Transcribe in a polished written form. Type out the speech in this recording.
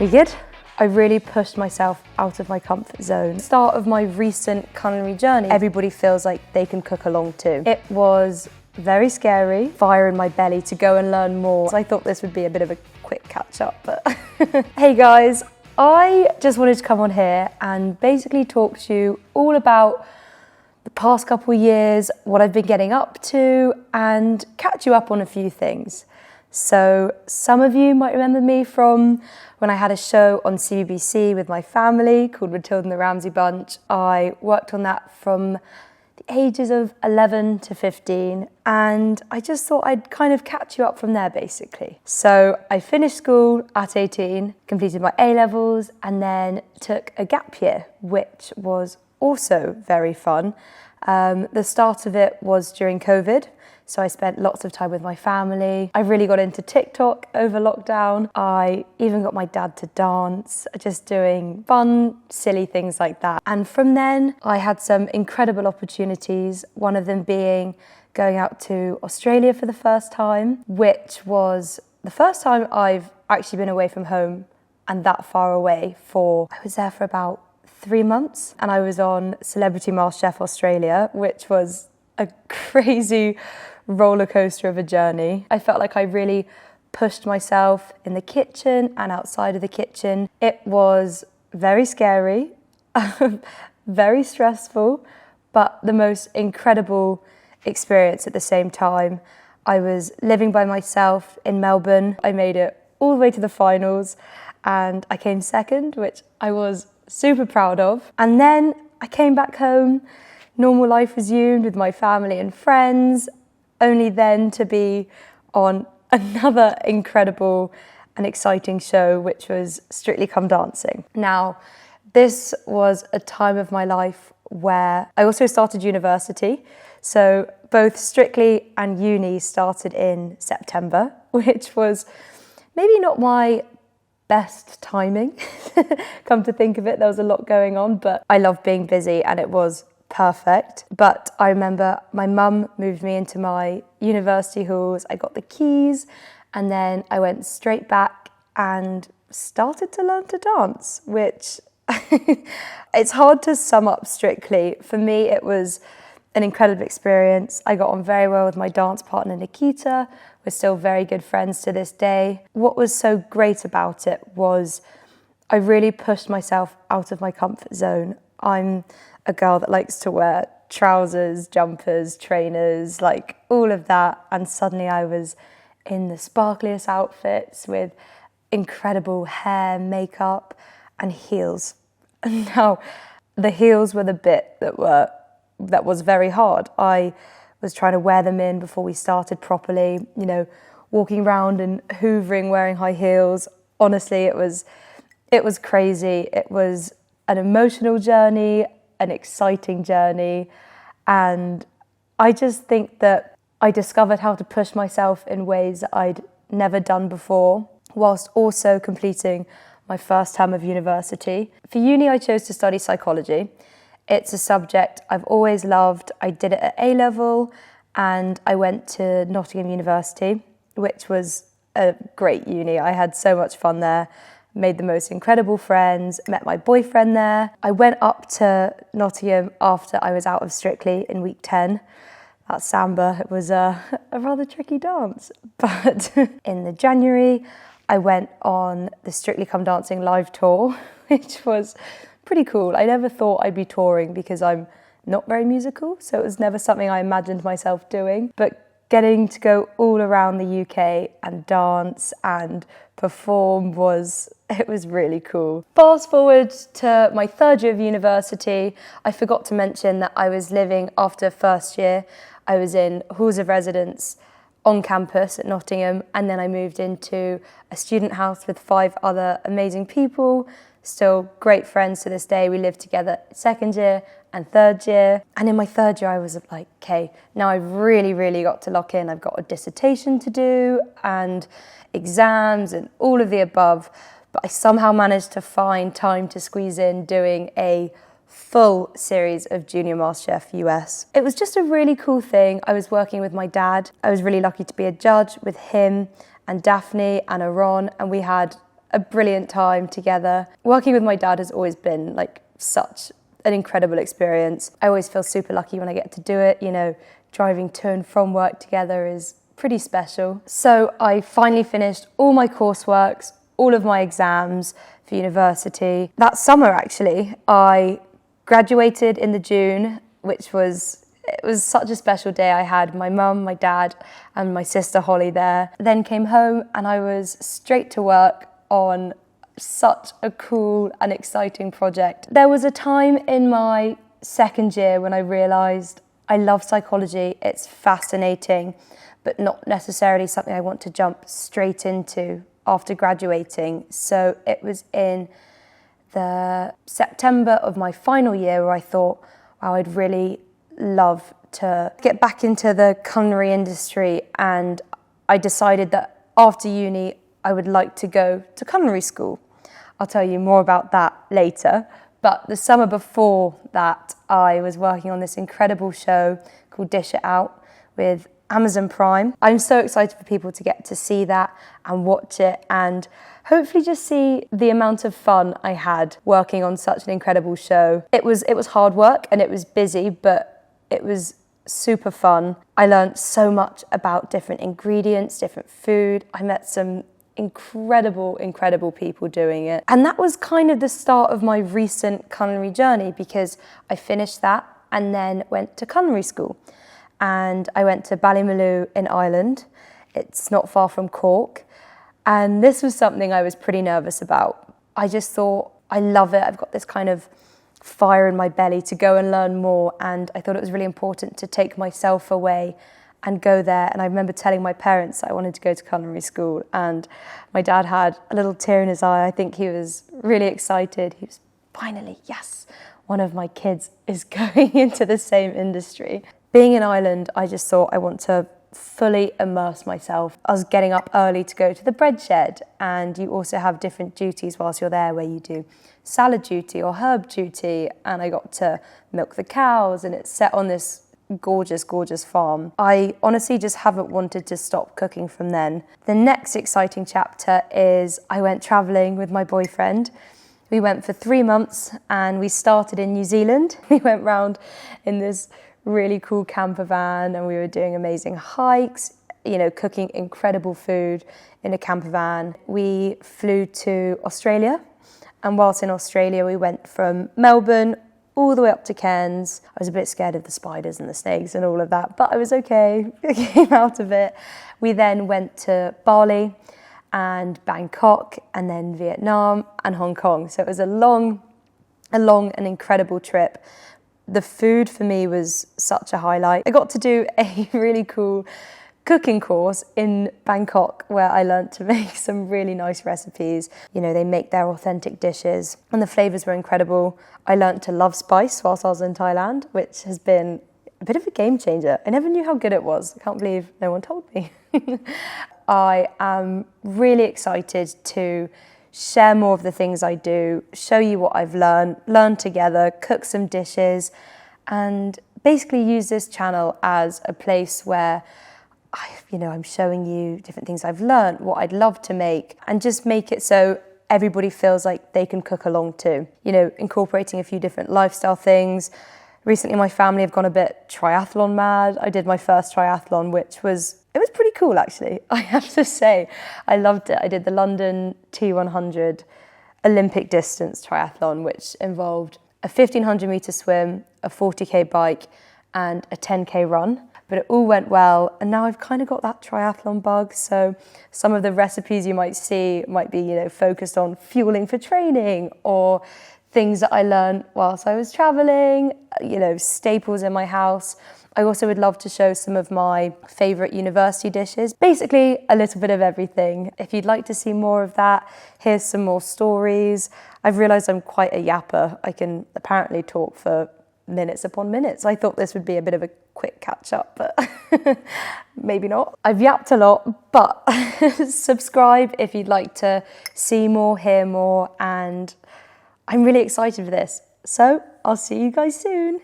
We good? I really pushed myself out of my comfort zone. Start of my recent culinary journey, everybody feels like they can cook along too. It was very scary, fire in my belly to go and learn more. So I thought this would be a bit of a quick catch up, but hey guys, I just wanted to come on here and basically talk to you all about the past couple of years, what I've been getting up to, and catch you up on a few things. So some of you might remember me from when I had a show on CBBC with my family called Tilly Ramsay Bunch. I worked on that from the ages of 11 to 15, and I just thought I'd kind of catch you up from there basically. So I finished school at 18, completed my A-levels, and then took a gap year, which was also very fun. The start of it was during COVID, so I spent lots of time with my family. I really got into TikTok over lockdown. I even got my dad to dance, just doing fun, silly things like that. And from then, I had some incredible opportunities, one of them being going out to Australia for the first time, which was the first time I've actually been away from home and that far away I was there for about 3 months, and I was on Celebrity MasterChef Australia, which was a crazy roller coaster of a journey. I felt like I really pushed myself in the kitchen and outside of the kitchen. It was very scary, very stressful, but the most incredible experience at the same time. I was living by myself in Melbourne. I made it all the way to the finals and I came second, which I was super proud of. And then I came back home, normal life resumed with my family and friends, only then to be on another incredible and exciting show, which was Strictly Come Dancing. Now, this was a time of my life where I also started university. So both Strictly and uni started in September, which was maybe not my best timing. Come to think of it, there was a lot going on, but I love being busy and it was perfect. But I remember my mum moved me into my university halls, I got the keys, and then I went straight back and started to learn to dance, which it's hard to sum up Strictly. For me, it was an incredible experience. I got on very well with my dance partner, Nikita. We're still very good friends to this day. What was so great about it was I really pushed myself out of my comfort zone. I'm a girl that likes to wear trousers, jumpers, trainers, like all of that. And suddenly I was in the sparkliest outfits with incredible hair, makeup, and heels. And now the heels were the bit that was very hard. I was trying to wear them in before we started properly, walking around and hoovering, wearing high heels. Honestly, it was crazy. It was an emotional journey, an exciting journey. And I just think that I discovered how to push myself in ways that I'd never done before, whilst also completing my first term of university. For uni, I chose to study psychology. It's a subject I've always loved. I did it at A-level and I went to Nottingham University, which was a great uni. I had so much fun there, made the most incredible friends, met my boyfriend there. I went up to Nottingham after I was out of Strictly in week 10. That samba, it was a rather tricky dance. But in the January, I went on the Strictly Come Dancing live tour, which was pretty cool. I never thought I'd be touring because I'm not very musical, so it was never something I imagined myself doing. But getting to go all around the UK and dance and perform was really cool. Fast forward to my third year of university, I forgot to mention that I was living after first year. I was in halls of residence on campus at Nottingham, and then I moved into a student house with 5 other amazing people. Still great friends to this day. We lived together second year and third year. And in my third year, I was like, okay, now I've really got to lock in. I've got a dissertation to do and exams and all of the above. But I somehow managed to find time to squeeze in doing a full series of Junior MasterChef US. It was just a really cool thing. I was working with my dad. I was really lucky to be a judge with him and Daphne and Aaron, and we had a brilliant time together. Working with my dad has always been like such an incredible experience. I always feel super lucky when I get to do it. You know, driving to and from work together is pretty special. So I finally finished all my courseworks, all of my exams for university. That summer, actually, I graduated in the June, it was such a special day. I had my mum, my dad, and my sister Holly there. Then came home and I was straight to work on such a cool and exciting project. There was a time in my second year when I realised I love psychology, it's fascinating, but not necessarily something I want to jump straight into after graduating. So it was in the September of my final year where I thought, wow, I'd really love to get back into the culinary industry, and I decided that after uni I would like to go to culinary school. I'll tell you more about that later. But the summer before that, I was working on this incredible show called Dish It Out with Amazon Prime. I'm so excited for people to get to see that and watch it, and hopefully just see the amount of fun I had working on such an incredible show. It was hard work and it was busy, but it was super fun. I learned so much about different ingredients, different food. I met some incredible people doing it. And that was kind of the start of my recent culinary journey, because I finished that and then went to culinary school. And I went to Ballymaloe in Ireland. It's not far from Cork. And this was something I was pretty nervous about. I just thought, I love it. I've got this kind of fire in my belly to go and learn more. And I thought it was really important to take myself away and go there. And I remember telling my parents that I wanted to go to culinary school. And my dad had a little tear in his eye. I think he was really excited. He was, finally, yes, one of my kids is going into the same industry. Being in Ireland, I just thought I want to fully immerse myself. I was getting up early to go to the bread shed, and you also have different duties whilst you're there where you do salad duty or herb duty, and I got to milk the cows, and it's set on this gorgeous farm. I honestly just haven't wanted to stop cooking from then. The next exciting chapter is I went travelling with my boyfriend. We went for 3 months and we started in New Zealand. We went round in this really cool camper van and we were doing amazing hikes, you know, cooking incredible food in a camper van. We flew to Australia, and whilst in Australia we went from Melbourne all the way up to Cairns. I was a bit scared of the spiders and the snakes and all of that, but I was okay. I came out of it. We then went to Bali and Bangkok and then Vietnam and Hong Kong. So it was a long and incredible trip. The food for me was such a highlight. I got to do a really cool cooking course in Bangkok where I learnt to make some really nice recipes. You know, they make their authentic dishes and the flavours were incredible. I learnt to love spice whilst I was in Thailand, which has been a bit of a game changer. I never knew how good it was. I can't believe no one told me. I am really excited to share more of the things I do, show you what I've learn together, cook some dishes, and basically use this channel as a place where I'm showing you different things I've learned, what I'd love to make, and just make it so everybody feels like they can cook along too. You know, incorporating a few different lifestyle things. Recently, my family have gone a bit triathlon mad. I did my first triathlon, it was pretty cool actually, I have to say. I loved it. I did the London T100 Olympic distance triathlon, which involved a 1,500 metre swim, a 40k bike, and a 10k run. But it all went well, and now I've kind of got that triathlon bug, so some of the recipes you might see might be, focused on fueling for training or things that I learned whilst I was travelling, staples in my house. I also would love to show some of my favourite university dishes. Basically, a little bit of everything. If you'd like to see more of that, here's some more stories. I've realised I'm quite a yapper. I can apparently talk for minutes upon minutes. I thought this would be a bit of a quick catch up, but maybe not. I've yapped a lot, but subscribe if you'd like to see more, hear more, and I'm really excited for this. So I'll see you guys soon.